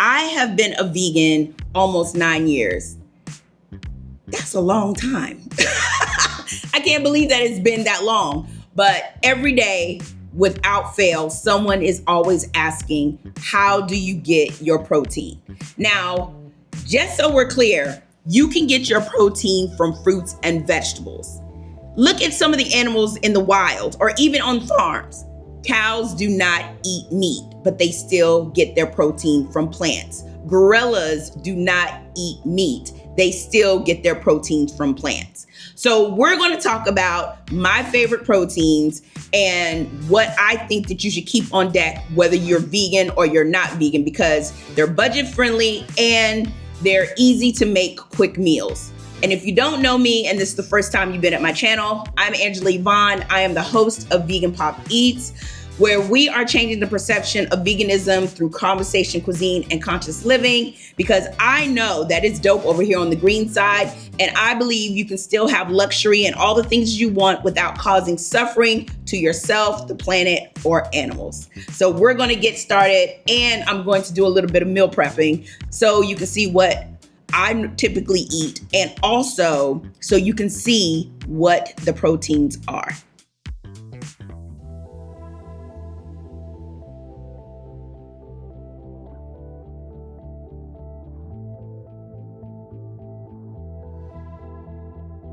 I have been a vegan almost 9 years. That's a long time. I can't believe that it's been that long. But every day, without fail, someone is always asking, how do you get your protein? Now, just so we're clear, you can get your protein from fruits and vegetables. Look at some of the animals in the wild or even on farms. Cows do not eat meat, but they still get their protein from plants. Gorillas do not eat meat. They still get their proteins from plants. So we're going to talk about my favorite proteins and what I think that you should keep on deck, whether you're vegan or you're not vegan, because they're budget friendly and they're easy to make quick meals. And if you don't know me, and this is the first time you've been at my channel, I'm Angela Yvonne. I am the host of VeganPopEats, where we are changing the perception of veganism through conversation, cuisine, and conscious living, because I know that it's dope over here on the green side, and I believe you can still have luxury and all the things you want without causing suffering to yourself, the planet, or animals. So we're gonna get started, and I'm going to do a little bit of meal prepping so you can see what I typically eat, and also so you can see what the proteins are.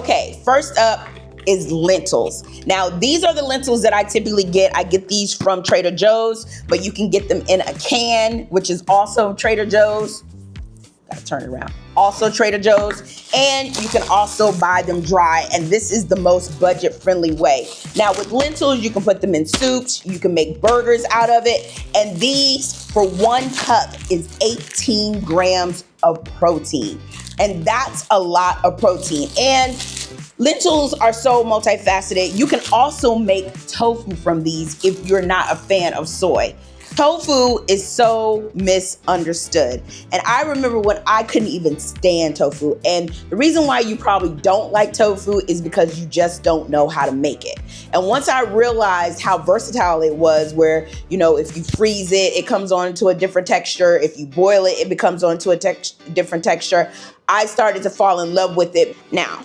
Okay, first up is lentils. Now, these are the lentils that I typically get. I get these from Trader Joe's, but you can get them in a can, which is also Trader Joe's. Gotta turn it around. Also Trader Joe's, and you can also buy them dry, and this is the most budget-friendly way. Now with lentils, you can put them in soups, you can make burgers out of it, and these, for 1 cup, is 18 grams of protein. And that's a lot of protein. And lentils are so multifaceted. You can also make tofu from these if you're not a fan of soy. Tofu is so misunderstood. And I remember when I couldn't even stand tofu. And the reason why you probably don't like tofu is because you just don't know how to make it. And once I realized how versatile it was, where, you know, if you freeze it, it comes on to a different texture. If you boil it, it becomes onto a different texture. I started to fall in love with it. Now,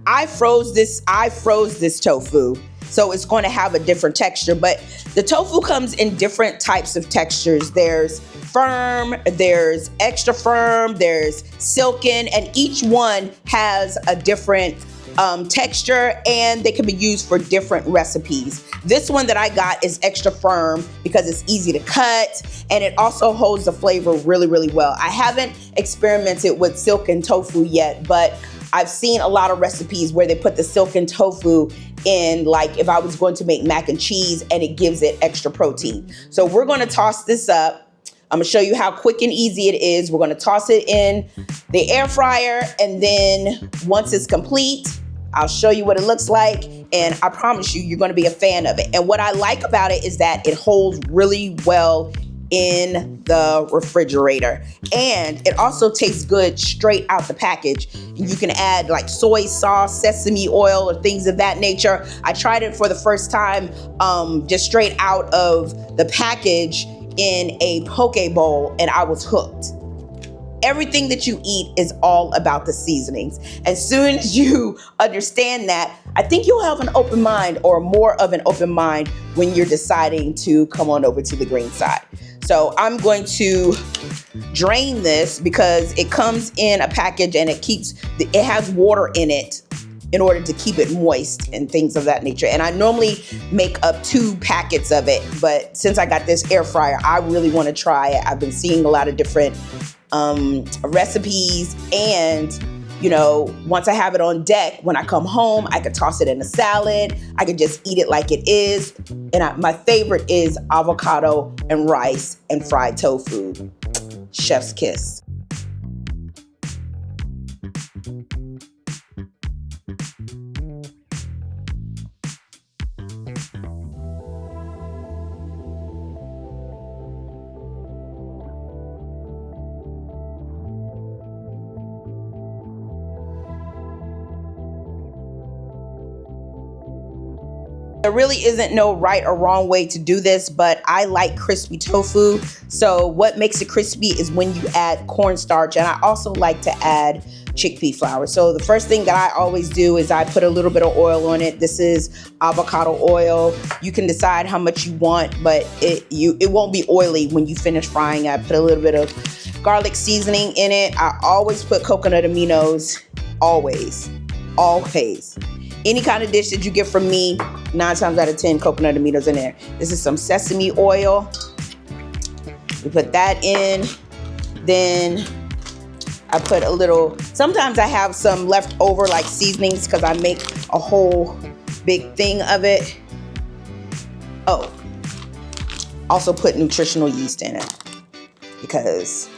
I froze this tofu, so it's going to have a different texture, but the tofu comes in different types of textures. There's firm, there's extra firm, there's silken, and each one has a different texture, and they can be used for different recipes. This one that I got is extra firm because it's easy to cut, and it also holds the flavor really, really well. I haven't experimented with silken tofu yet, but I've seen a lot of recipes where they put the silken tofu in, like if I was going to make mac and cheese, and it gives it extra protein. So we're going to toss this up. I'm gonna show you how quick and easy it is. We're gonna toss it in the air fryer, and then once it's complete, I'll show you what it looks like, and I promise you, you're gonna be a fan of it. And what I like about it is that it holds really well in the refrigerator, and it also tastes good straight out the package. You can add like soy sauce, sesame oil, or things of that nature. I tried it for the first time just straight out of the package in a poke bowl, and I was hooked. Everything that you eat is all about the seasonings. As soon as you understand that, I think you'll have an open mind, or more of an open mind, when you're deciding to come on over to the green side. So I'm going to drain this because it comes in a package, and it has water in it in order to keep it moist and things of that nature. And I normally make up 2 packets of it, but since I got this air fryer, I really want to try it. I've been seeing a lot of different recipes, and you know, once I have it on deck, when I come home, I could toss it in a salad. I could just eat it like it is. And my favorite is avocado and rice and fried tofu. Chef's kiss. There really isn't no right or wrong way to do this, but I like crispy tofu. So what makes it crispy is when you add cornstarch, and I also like to add chickpea flour. So the first thing that I always do is I put a little bit of oil on it. This is avocado oil. You can decide how much you want, but it won't be oily when you finish frying. I put a little bit of garlic seasoning in it. I always put coconut aminos, always. Any kind of dish that you get from me, 9 times out of 10, coconut aminos in there. This is some sesame oil. We put that in. Then I put a little, sometimes I have some leftover like seasonings because I make a whole big thing of it. Oh, also put nutritional yeast in it because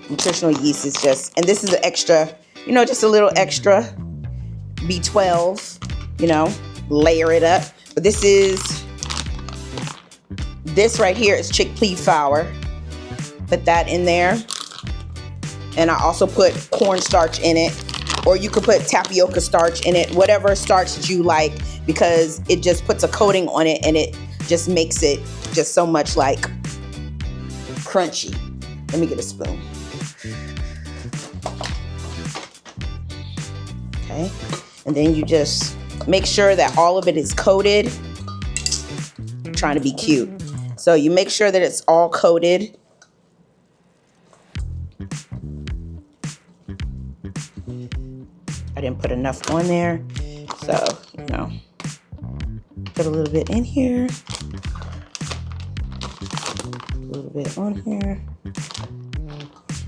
nutritional yeast is just, and this is an extra, just a little extra B12, layer it up. But this right here is chickpea flour. Put that in there. And I also put cornstarch in it, or you could put tapioca starch in it, whatever starch that you like, because it just puts a coating on it and it just makes it just so much like crunchy. Let me get a spoon. Okay. And then you just make sure that all of it is coated. I'm trying to be cute. So you make sure that it's all coated. I didn't put enough on there. So, put a little bit in here. A little bit on here.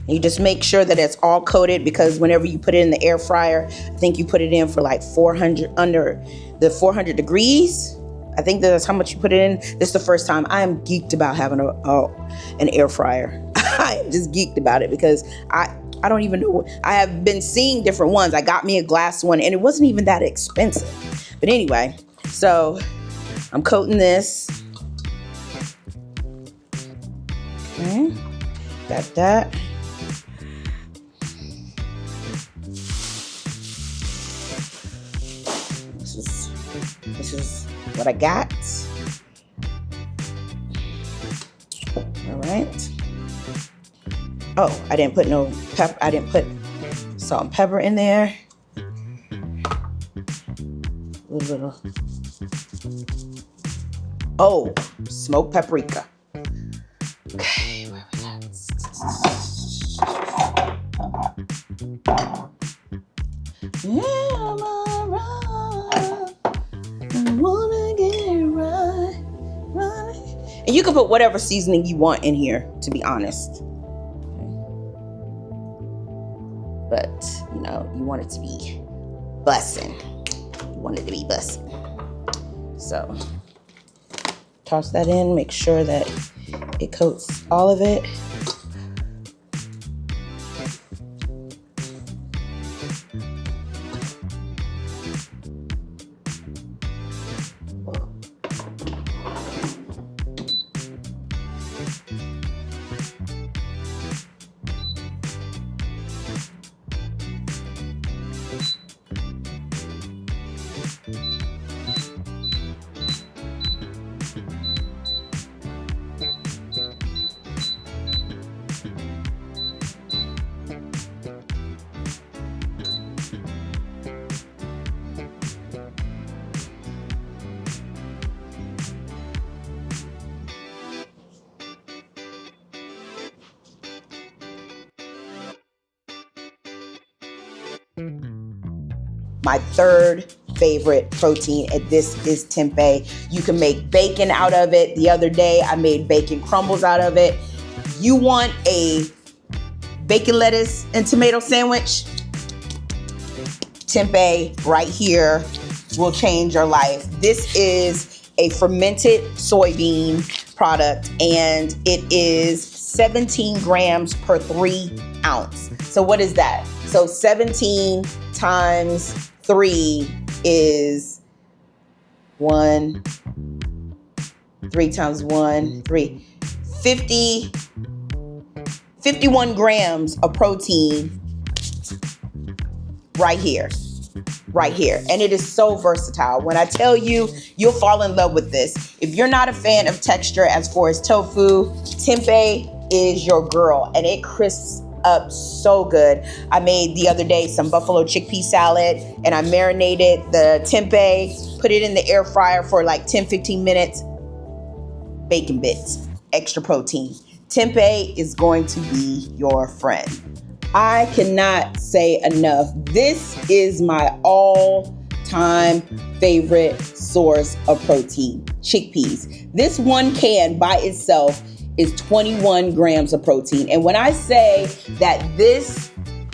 You just make sure that it's all coated, because whenever you put it in the air fryer, I think you put it in for like 400, under the 400 degrees. I think that's how much you put it in. This is the first time I am geeked about having an air fryer. I am just geeked about it because I don't even know. I have been seeing different ones. I got me a glass one and it wasn't even that expensive. But anyway, so I'm coating this. Okay, got that. This is what I got. All right. Oh, I didn't put no pepper. I didn't put salt and pepper in there. A little. Oh, smoked paprika. Okay, where we at? Yeah, I'm alright. I wanna get right. And you can put whatever seasoning you want in here, to be honest. But, you want it to be bussin'. You want it to be bussin'. So, toss that in, make sure that it coats all of it. My third favorite protein, and this is tempeh. You can make bacon out of it. The other day, I made bacon crumbles out of it. You want a bacon, lettuce, and tomato sandwich? Tempeh right here will change your life. This is a fermented soybean product, and it is 17 grams per 3 ounce. So what is that? So 17 times 3 is 1, 3 times 1, 3, 51 grams of protein right here. right here. And it is so versatile. When I tell you, you'll fall in love with this. If you're not a fan of texture as far as tofu, tempeh is your girl, and it crisps up so good. I made the other day some buffalo chickpea salad, and I marinated the tempeh, put it in the air fryer for like 10-15 minutes. Bacon bits, extra protein. Tempeh is going to be your friend. I cannot say enough. This is my all-time favorite source of protein, chickpeas. This one can by itself is 21 grams of protein. And when I say that this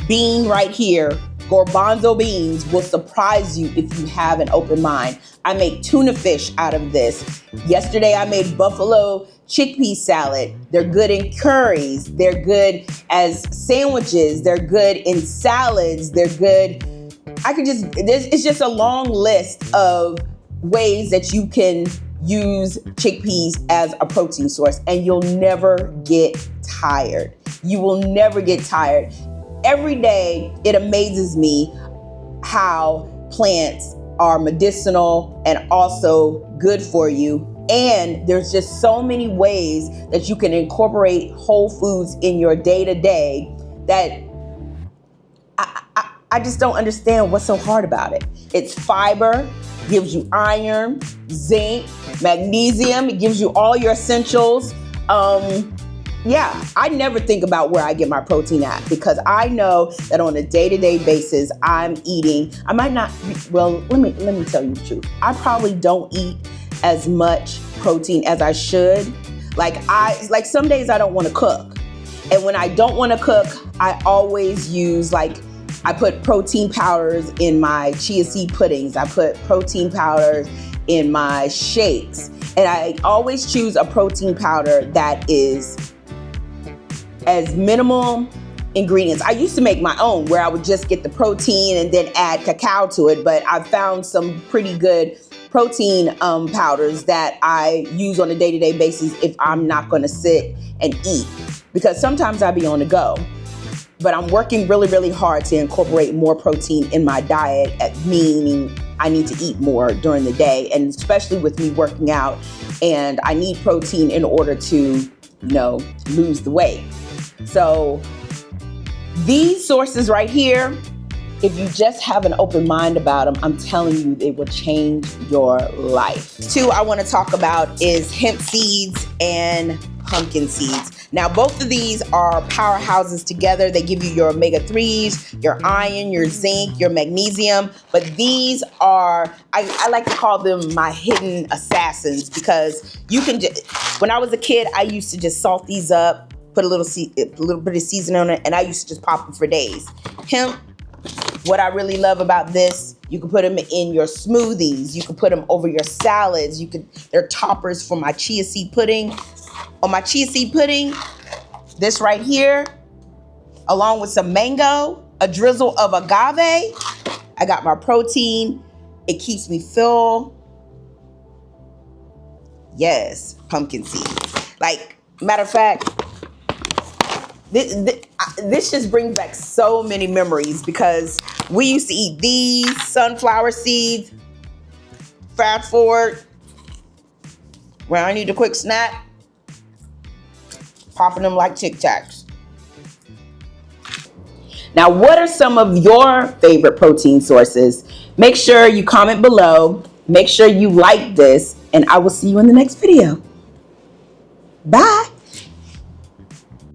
bean right here, garbanzo beans, will surprise you if you have an open mind. I make tuna fish out of this. Yesterday I made buffalo chickpea salad. They're good in curries. They're good as sandwiches. They're good in salads. They're good. It's just a long list of ways that you can use chickpeas as a protein source, and you'll never get tired. You will never get tired. Every day, it amazes me how plants are medicinal and also good for you. And there's just so many ways that you can incorporate whole foods in your day-to-day that I just don't understand what's so hard about it. It's fiber, gives you iron, zinc, magnesium. It gives you all your essentials. Yeah, I never think about where I get my protein at, because I know that on a day-to-day basis, I'm eating. I might not, well, let me tell you the truth. I probably don't eat as much protein as I should. Like some days I don't want to cook. And when I don't want to cook, I always use I put protein powders in my chia seed puddings. I put protein powders in my shakes. And I always choose a protein powder that is as minimal ingredients. I used to make my own, where I would just get the protein and then add cacao to it, but I've found some pretty good protein powders that I use on a day-to-day basis if I'm not gonna sit and eat, because sometimes I be on the go. But I'm working really, really hard to incorporate more protein in my diet, meaning I need to eat more during the day, and especially with me working out, and I need protein in order to, lose the weight. So these sources right here, if you just have an open mind about them, I'm telling you, they will change your life. Two I want to talk about is hemp seeds and pumpkin seeds. Now, both of these are powerhouses together. They give you your omega-3s, your iron, your zinc, your magnesium. But these are, I like to call them my hidden assassins, because you can just, when I was a kid, I used to just salt these up, put a little bit of seasoning on it, and I used to just pop them for days. Hemp, what I really love about this, you can put them in your smoothies. You can put them over your salads. They're toppers for my chia seed pudding. On my chia seed pudding, this right here, along with some mango, a drizzle of agave, I got my protein. It keeps me full. Yes, pumpkin seeds. Matter of fact, this just brings back so many memories, because we used to eat these sunflower seeds. Fast forward, when I need a quick snack, popping them like Tic Tacs. Now, what are some of your favorite protein sources? Make sure you comment below. Make sure you like this, and I will see you in the next video. Bye.